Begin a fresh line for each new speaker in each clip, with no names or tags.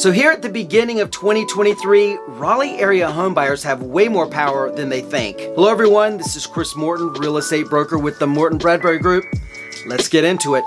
So here at the beginning of 2023, Raleigh area homebuyers have way more power than they think. Hello everyone, this is Chris Morton, real estate broker with the Morton Bradbury Group. Let's get into it.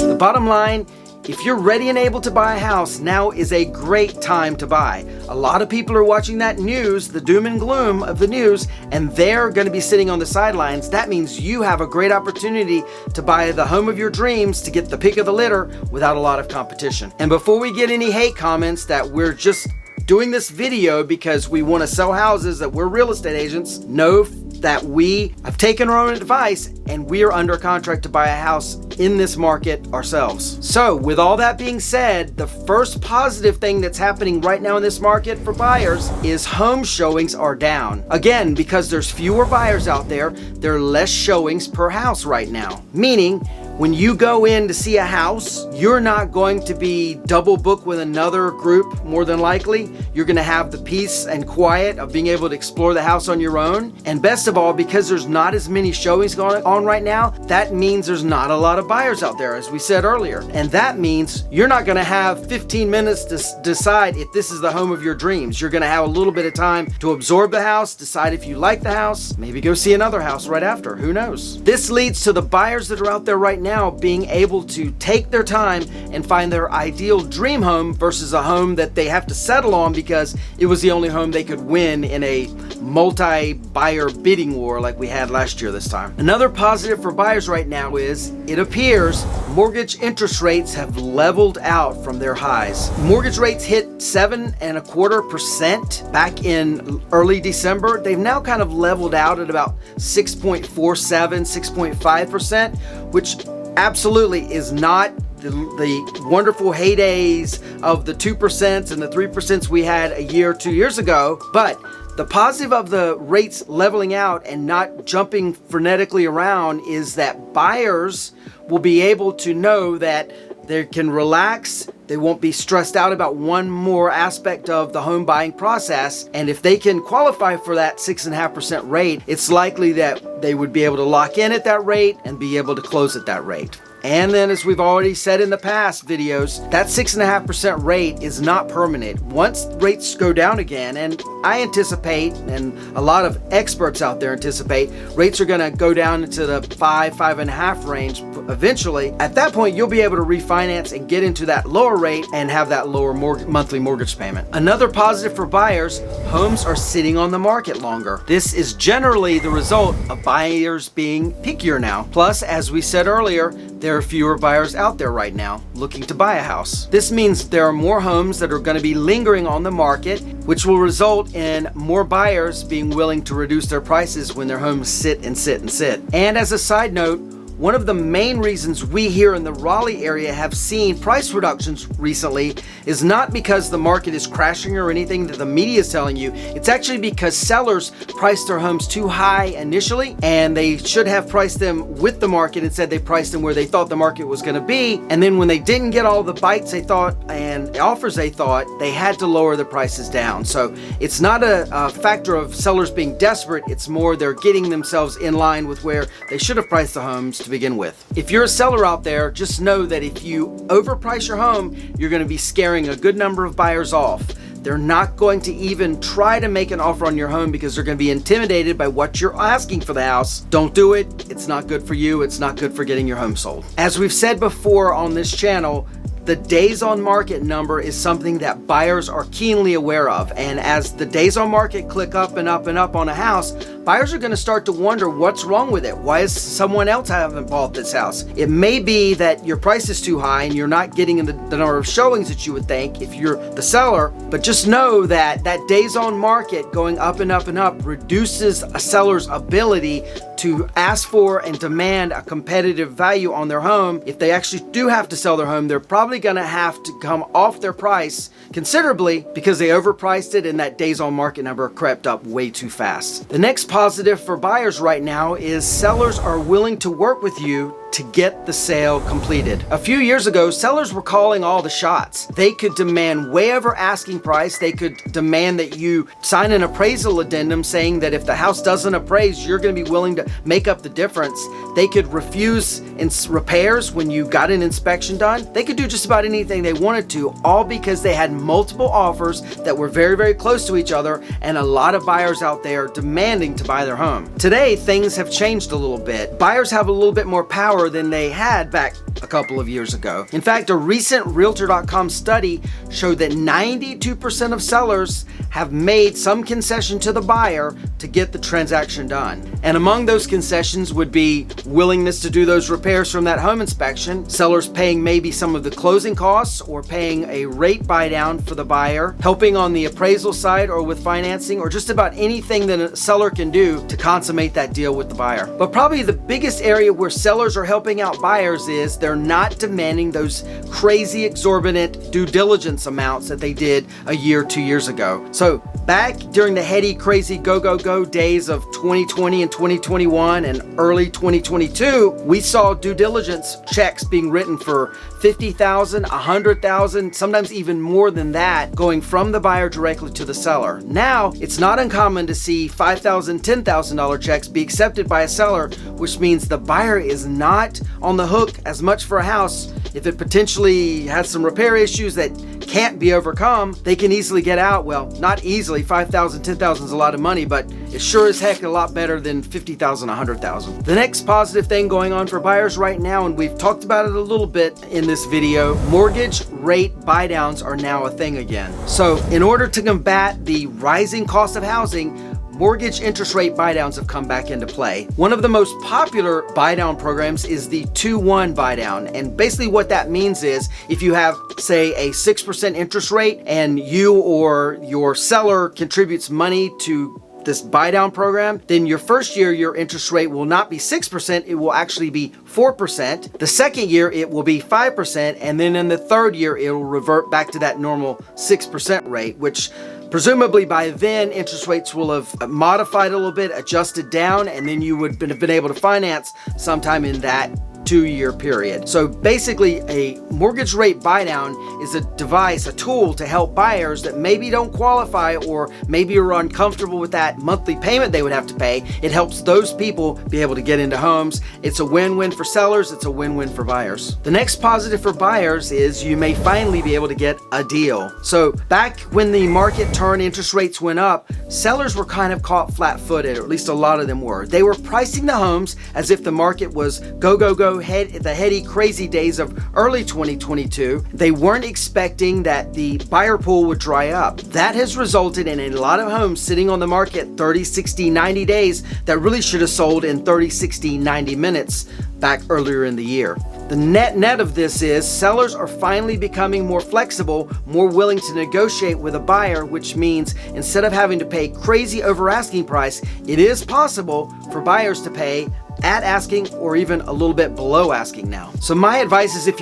The bottom line, if you're ready and able to buy a house, now is a great time to buy. A lot of people are watching that news, the doom and gloom of the news, and they're going to be sitting on the sidelines. That means you have a great opportunity to buy the home of your dreams, to get the pick of the litter without a lot of competition. And before we get any hate comments that we're just doing this video because we want to sell houses, that we're real estate agents, know that we have taken our own advice and we are under contract to buy a house in this market ourselves. So with all that being said, the first positive thing that's happening right now in this market for buyers is home showings are down. Again, because there's fewer buyers out there, there are less showings per house right now. Meaning, when you go in to see a house, you're not going to be double booked with another group, more than likely. You're gonna have the peace and quiet of being able to explore the house on your own. And best of all, because there's not as many showings going on right now, that means there's not a lot of buyers out there, as we said earlier. And that means you're not gonna have 15 minutes to decide if this is the home of your dreams. You're gonna have a little bit of time to absorb the house, decide if you like the house, maybe go see another house right after, who knows? This leads to the buyers that are out there right now being able to take their time and find their ideal dream home versus a home that they have to settle on because it was the only home they could win in a multi-buyer bidding war like we had last year this time. Another positive for buyers right now is it appears mortgage interest rates have leveled out from their highs. Mortgage rates hit 7.25% back in early December. They've now kind of leveled out at about 6.47, 6.5%, which absolutely is not the wonderful heydays of the 2% and the 3% we had a year or 2 years ago. But the positive of the rates leveling out and not jumping frenetically around is that buyers will be able to know that they can relax. They won't be stressed out about one more aspect of the home buying process. And if they can qualify for that 6.5% rate, it's likely that they would be able to lock in at that rate and be able to close at that rate. And then, as we've already said in the past videos, that 6.5% rate is not permanent. Once rates go down again, and I anticipate, and a lot of experts out there anticipate, rates are going to go down into the 5.5 range eventually. At that point, you'll be able to refinance and get into that lower rate and have that lower monthly mortgage payment. Another positive for buyers, homes are sitting on the market longer. This is generally the result of buyers being pickier now. Plus, as we said earlier, there are fewer buyers out there right now looking to buy a house. This means there are more homes that are going to be lingering on the market, which will result in more buyers being willing to reduce their prices when their homes sit and sit and sit. And as a side note, one of the main reasons we here in the Raleigh area have seen price reductions recently is not because the market is crashing or anything that the media is telling you. It's actually because sellers priced their homes too high initially, and they should have priced them with the market. Instead, they priced them where they thought the market was going to be. And then when they didn't get all the bites they thought and offers they thought, they had to lower the prices down. So it's not a factor of sellers being desperate. It's more they're getting themselves in line with where they should have priced the homes to begin with. If you're a seller out there, just know that if you overprice your home, you're going to be scaring a good number of buyers off. They're not going to even try to make an offer on your home because they're going to be intimidated by what you're asking for the house. Don't do it. It's not good for you. It's not good for getting your home sold. As we've said before on this channel, the days on market number is something that buyers are keenly aware of. And as the days on market click up and up and up on a house, buyers are going to start to wonder what's wrong with it. Why is someone else haven't bought this house? It may be that your price is too high and you're not getting the number of showings that you would think if you're the seller. But just know that that days on market going up and up and up reduces a seller's ability to ask for and demand a competitive value on their home. If they actually do have to sell their home, they're probably going to have to come off their price considerably because they overpriced it and that days on market number crept up way too fast. The next positive for buyers right now is sellers are willing to work with you to get the sale completed. A few years ago, sellers were calling all the shots. They could demand way over asking price. They could demand that you sign an appraisal addendum saying that if the house doesn't appraise, you're going to be willing to make up the difference. They could refuse repairs when you got an inspection done. They could do just about anything they wanted to, all because they had multiple offers that were very, very close to each other and a lot of buyers out there demanding to buy their home. Today, things have changed a little bit. Buyers have a little bit more power than they had back a couple of years ago. In fact, a recent Realtor.com study showed that 92% of sellers have made some concession to the buyer to get the transaction done. And among those concessions would be willingness to do those repairs from that home inspection, sellers paying maybe some of the closing costs or paying a rate buy down for the buyer, helping on the appraisal side or with financing, or just about anything that a seller can do to consummate that deal with the buyer. But probably the biggest area where sellers are helping out buyers is they're not demanding those crazy exorbitant due diligence amounts that they did a year, 2 years ago. So back during the heady, crazy go days of 2020 and 2021 and early 2022, we saw due diligence checks being written for $50,000, $100,000, sometimes even more than that, going from the buyer directly to the seller. Now, it's not uncommon to see $5,000, $10,000 checks be accepted by a seller, which means the buyer is not on the hook as much for a house. If it potentially has some repair issues that can't be overcome, they can easily get out. Well, not easily. $5,000, $10,000 is a lot of money, but it's sure as heck a lot better than $50,000, $100,000. The next positive thing going on for buyers right now, and we've talked about it a little bit in this video, mortgage rate buy downs are now a thing again. So in order to combat the rising cost of housing, mortgage interest rate buydowns have come back into play. One of the most popular buydown programs is the 2-1 buydown. And basically what that means is if you have, say, a 6% interest rate and you or your seller contributes money to this buydown program, then your first year, your interest rate will not be 6%, it will actually be 4%. The second year, it will be 5%. And then in the third year, it will revert back to that normal 6% rate, which presumably by then interest rates will have modified a little bit, adjusted down, and then you would have been able to finance sometime in that 2-year period. So basically a mortgage rate buydown is a device, a tool to help buyers that maybe don't qualify or maybe are uncomfortable with that monthly payment they would have to pay. It helps those people be able to get into homes. It's a win-win for sellers. It's a win-win for buyers. The next positive for buyers is you may finally be able to get a deal. So back when the market turned, interest rates went up, sellers were kind of caught flat-footed, or at least a lot of them were. They were pricing the homes as if the market was go, the heady, crazy days of early 2022. They weren't expecting that the buyer pool would dry up. That has resulted in a lot of homes sitting on the market 30, 60, 90 days that really should have sold in 30, 60, 90 minutes back earlier in the year. The net of this is sellers are finally becoming more flexible, more willing to negotiate with a buyer, which means instead of having to pay crazy over asking price, it is possible for buyers to pay at asking or even a little bit below asking now. So my advice is if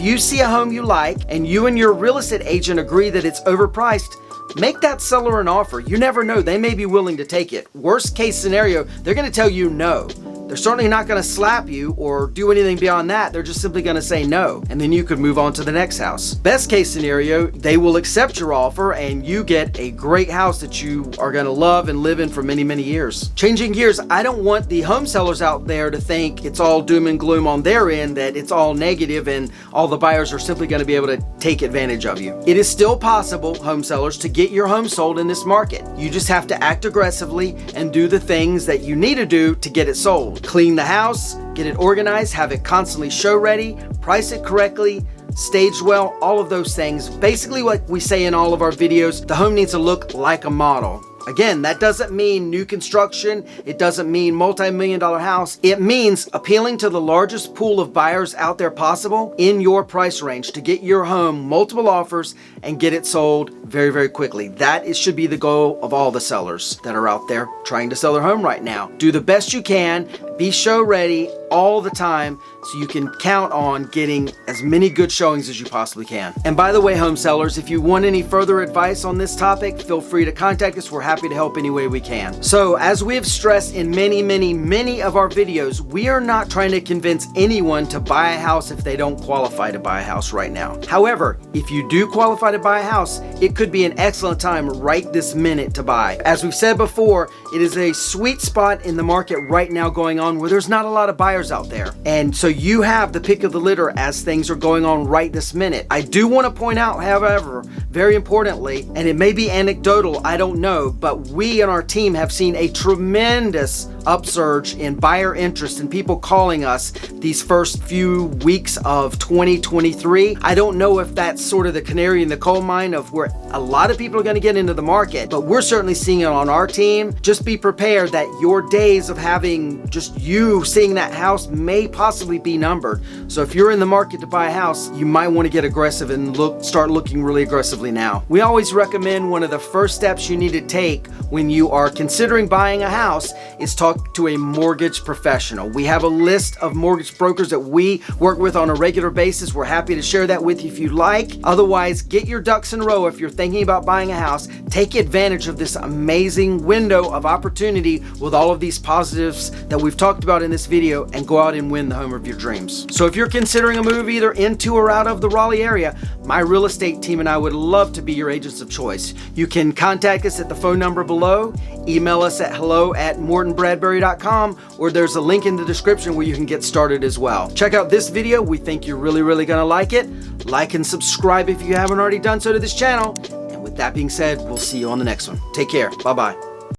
you see a home you like and you and your real estate agent agree that it's overpriced, make that seller an offer. You never know, they may be willing to take it. Worst case scenario, they're going to tell you no. They're certainly not going to slap you or do anything beyond that. They're just simply going to say no, and then you could move on to the next house. Best case scenario, they will accept your offer and you get a great house that you are going to love and live in for many, many years. Changing gears, I don't want the home sellers out there to think it's all doom and gloom on their end, that it's all negative and all the buyers are simply going to be able to take advantage of you. It is still possible, home sellers, to get your home sold in this market. You just have to act aggressively and do the things that you need to do to get it sold. Clean the house, get it organized, have it constantly show ready, price it correctly, staged well, all of those things. Basically what we say in all of our videos, the home needs to look like a model. Again, that doesn't mean new construction. It doesn't mean multi-million-dollar house. It means appealing to the largest pool of buyers out there possible in your price range to get your home multiple offers and get it sold very, very quickly. That should be the goal of all the sellers that are out there trying to sell their home right now. Do the best you can. Be show ready all the time so you can count on getting as many good showings as you possibly can. And by the way, home sellers, if you want any further advice on this topic, feel free to contact us. We're happy to help any way we can. So as we have stressed in many of our videos, we are not trying to convince anyone to buy a house if they don't qualify to buy a house right now. However, if you do qualify to buy a house, it could be an excellent time right this minute to buy. As we've said before, it is a sweet spot in the market right now going on where there's not a lot of buyers out there. And so you have the pick of the litter as things are going on right this minute. I do want to point out, however, very importantly, and it may be anecdotal, I don't know, but we and our team have seen a tremendous upsurge in buyer interest and people calling us these first few weeks of 2023. I don't know if that's sort of the canary in the coal mine of where a lot of people are going to get into the market, but we're certainly seeing it on our team. Just be prepared that your days of having just you seeing that house may possibly be numbered. So if you're in the market to buy a house, you might want to get aggressive and start looking really aggressively now. We always recommend one of the first steps you need to take when you are considering buying a house is talk to a mortgage professional. We have a list of mortgage brokers that we work with on a regular basis. We're happy to share that with you if you like. Otherwise, get your ducks in a row if you're thinking about buying a house. Take advantage of this amazing window of opportunity with all of these positives that we've talked about in this video and go out and win the home of your dreams. So if you're considering a move either into or out of the Raleigh area, my real estate team and I would love to be your agents of choice. You can contact us at the phone number below, email us at hello@mortonbradbury.com, or there's a link in the description where you can get started as well. Check out this video. We think you're really gonna like it. Like and subscribe if you haven't already done so to this channel. And with that being said, we'll see you on the next one. Take care. Bye-bye.